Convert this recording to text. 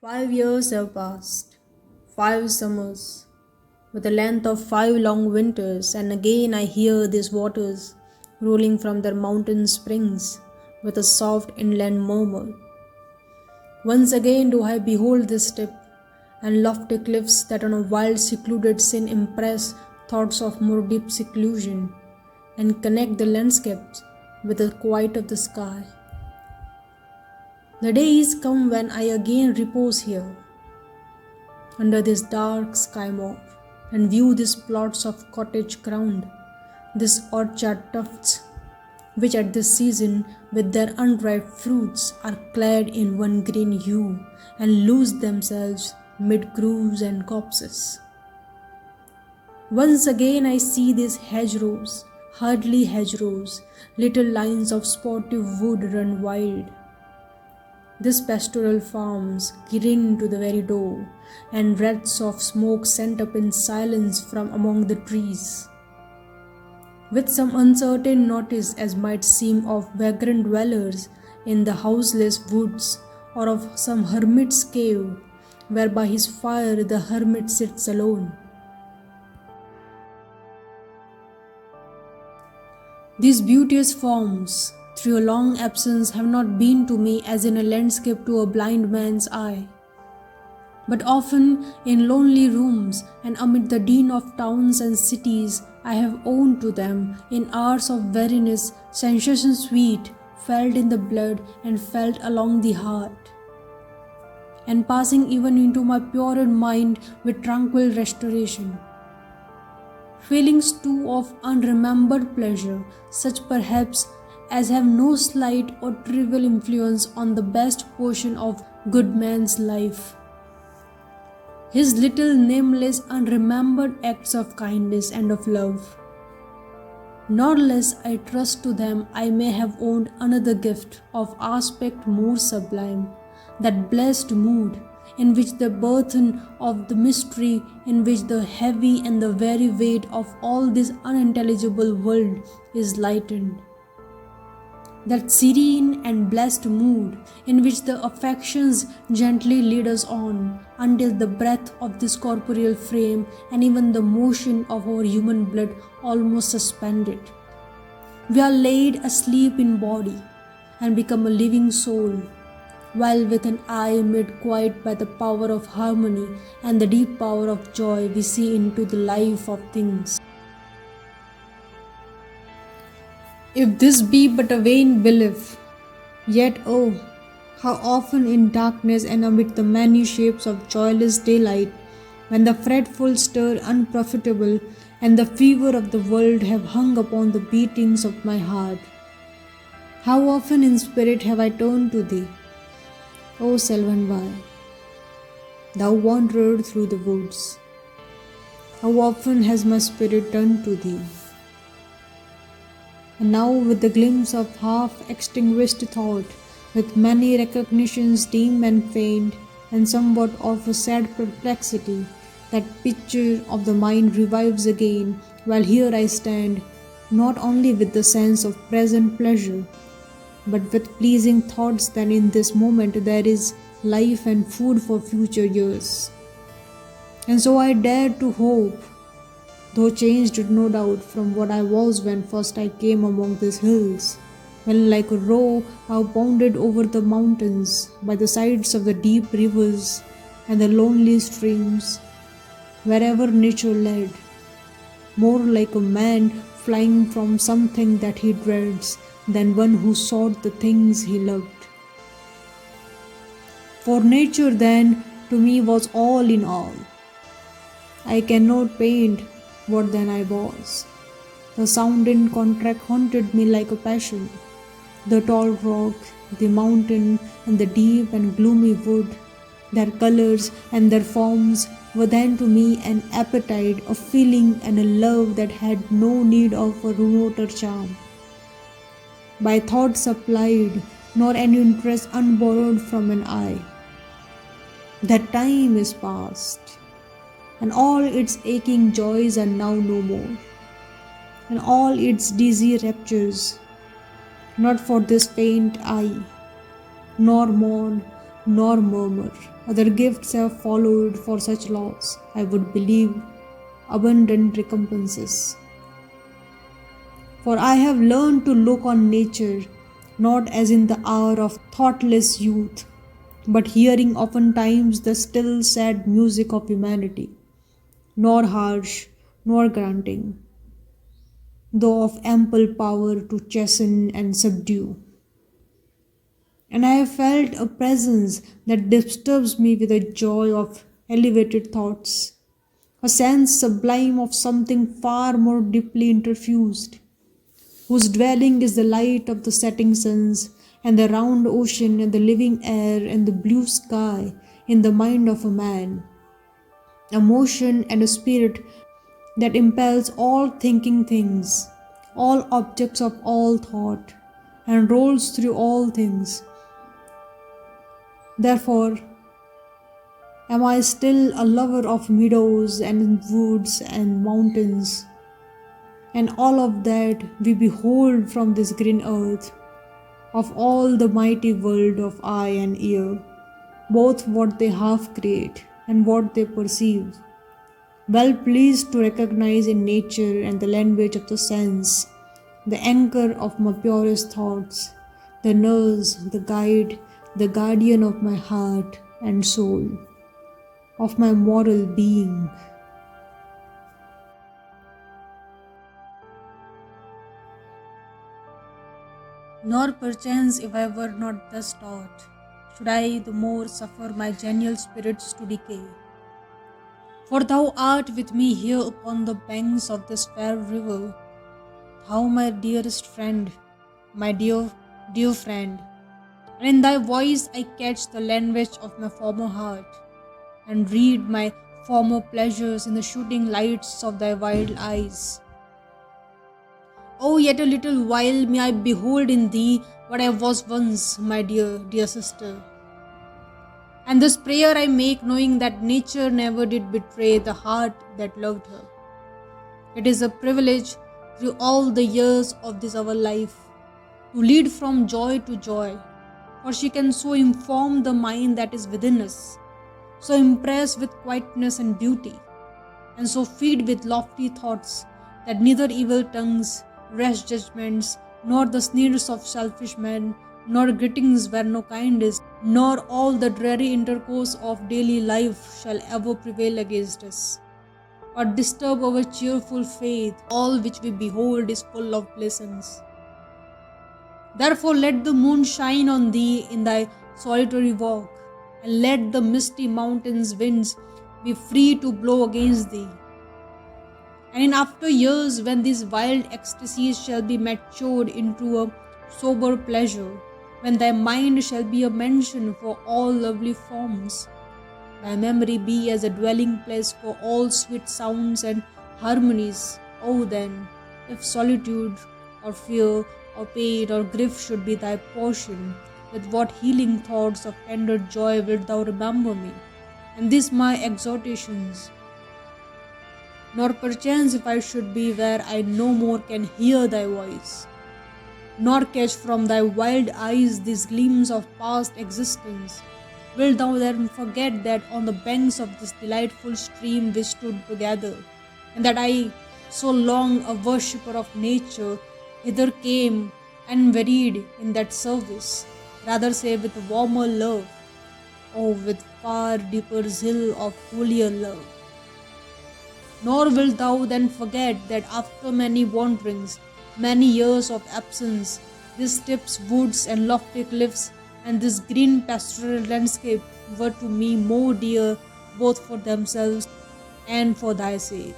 5 years have passed, 5 summers, with the length of 5 long winters, and again I hear these waters rolling from their mountain springs with a soft inland murmur. Once again do I behold this steppe and lofty cliffs that on a wild secluded scene impress thoughts of more deep seclusion and connect the landscapes with the quiet of the sky. The day is come when I again repose here, under this dark sky mauve, and view these plots of cottage ground, these orchard tufts, which at this season, with their unripe fruits, are clad in one green hue, and lose themselves mid grooves and copses. Once again I see these hedgerows, hardly hedgerows, little lines of sportive wood run wild. These pastoral farms grin to the very door, and wreaths of smoke sent up in silence from among the trees. With some uncertain notice, as might seem, of vagrant dwellers in the houseless woods, or of some hermit's cave, where by his fire the hermit sits alone. These beauteous forms, through a long absence, have not been to me as in a landscape to a blind man's eye, but often in lonely rooms and amid the din of towns and cities I have owned to them in hours of weariness sensations sweet, felt in the blood and felt along the heart, and passing even into my purer mind with tranquil restoration. Feelings too of unremembered pleasure, such perhaps as have no slight or trivial influence on the best portion of good man's life. His little nameless unremembered acts of kindness and of love. Not less I trust to them I may have owned another gift of aspect more sublime, that blessed mood in which the burthen of the mystery, in which the heavy and the very weight of all this unintelligible world is lightened. That serene and blessed mood in which the affections gently lead us on until the breath of this corporeal frame and even the motion of our human blood almost suspended. We are laid asleep in body and become a living soul, while with an eye made quiet by the power of harmony and the deep power of joy we see into the life of things. If this be but a vain belief, yet oh, how often in darkness and amid the many shapes of joyless daylight, when the fretful stir unprofitable and the fever of the world have hung upon the beatings of my heart, how often in spirit have I turned to thee, O Selvanbai, thou wanderer through the woods. How often has my spirit turned to thee. And now with the glimpse of half-extinguished thought, with many recognitions dim and faint, and somewhat of a sad perplexity, that picture of the mind revives again, while here I stand, not only with the sense of present pleasure, but with pleasing thoughts that in this moment there is life and food for future years. And so I dare to hope, though changed no doubt from what I was when first I came among these hills, when like a roe I bounded over the mountains by the sides of the deep rivers and the lonely streams, wherever nature led, more like a man flying from something that he dreads than one who sought the things he loved. For nature then to me was all in all. I cannot paint what then I was. The sound in contract haunted me like a passion. The tall rock, the mountain, and the deep and gloomy wood, their colors and their forms were then to me an appetite, a feeling, and a love that had no need of a remoter charm. By thought supplied, nor any interest unborrowed from an eye. That time is past, and all its aching joys are now no more, and all its dizzy raptures, not for this faint eye, nor mourn, nor murmur. Other gifts have followed for such loss, I would believe, abundant recompenses. For I have learned to look on nature not as in the hour of thoughtless youth, but hearing oftentimes the still sad music of humanity, nor harsh, nor granting, though of ample power to chasten and subdue. And I have felt a presence that disturbs me with a joy of elevated thoughts, a sense sublime of something far more deeply interfused, whose dwelling is the light of the setting suns, and the round ocean, and the living air, and the blue sky in the mind of a man, a motion and a spirit that impels all thinking things, all objects of all thought, and rolls through all things. Therefore, am I still a lover of meadows and woods and mountains, and all of that we behold from this green earth, of all the mighty world of eye and ear, both what they half create and what they perceive, well pleased to recognize in nature and the language of the sense, the anchor of my purest thoughts, the nurse, the guide, the guardian of my heart and soul, of my moral being. Nor perchance, if I were not thus taught, should I the more suffer my genial spirits to decay. For thou art with me here upon the banks of this fair river, thou my dearest friend, my dear friend, and in thy voice I catch the language of my former heart, and read my former pleasures in the shooting lights of thy wild eyes. Oh, yet a little while may I behold in thee what I was once, my dear sister. And this prayer I make, knowing that nature never did betray the heart that loved her. It is a privilege through all the years of this our life to lead from joy to joy, for she can so inform the mind that is within us, so impress with quietness and beauty, and so feed with lofty thoughts that neither evil tongues, rash judgments, nor the sneers of selfish men, nor greetings where no kind is, nor all the dreary intercourse of daily life shall ever prevail against us, or disturb our cheerful faith. All which we behold is full of blessings. Therefore let the moon shine on thee in thy solitary walk, and let the misty mountains' winds be free to blow against thee. And in after years, when these wild ecstasies shall be matured into a sober pleasure, when thy mind shall be a mansion for all lovely forms, thy memory be as a dwelling place for all sweet sounds and harmonies, oh then, if solitude or fear or pain or grief should be thy portion, with what healing thoughts of tender joy wilt thou remember me, and these my exhortations. Nor perchance if I should be where I no more can hear thy voice, nor catch from thy wild eyes these gleams of past existence, wilt thou then forget that on the banks of this delightful stream we stood together, and that I, so long a worshipper of nature, hither came unwearied in that service, rather say with warmer love, oh with far deeper zeal of holier love. Nor wilt thou then forget that after many wanderings, many years of absence, these steppes, woods, and lofty cliffs, and this green pastoral landscape were to me more dear both for themselves and for thy sake.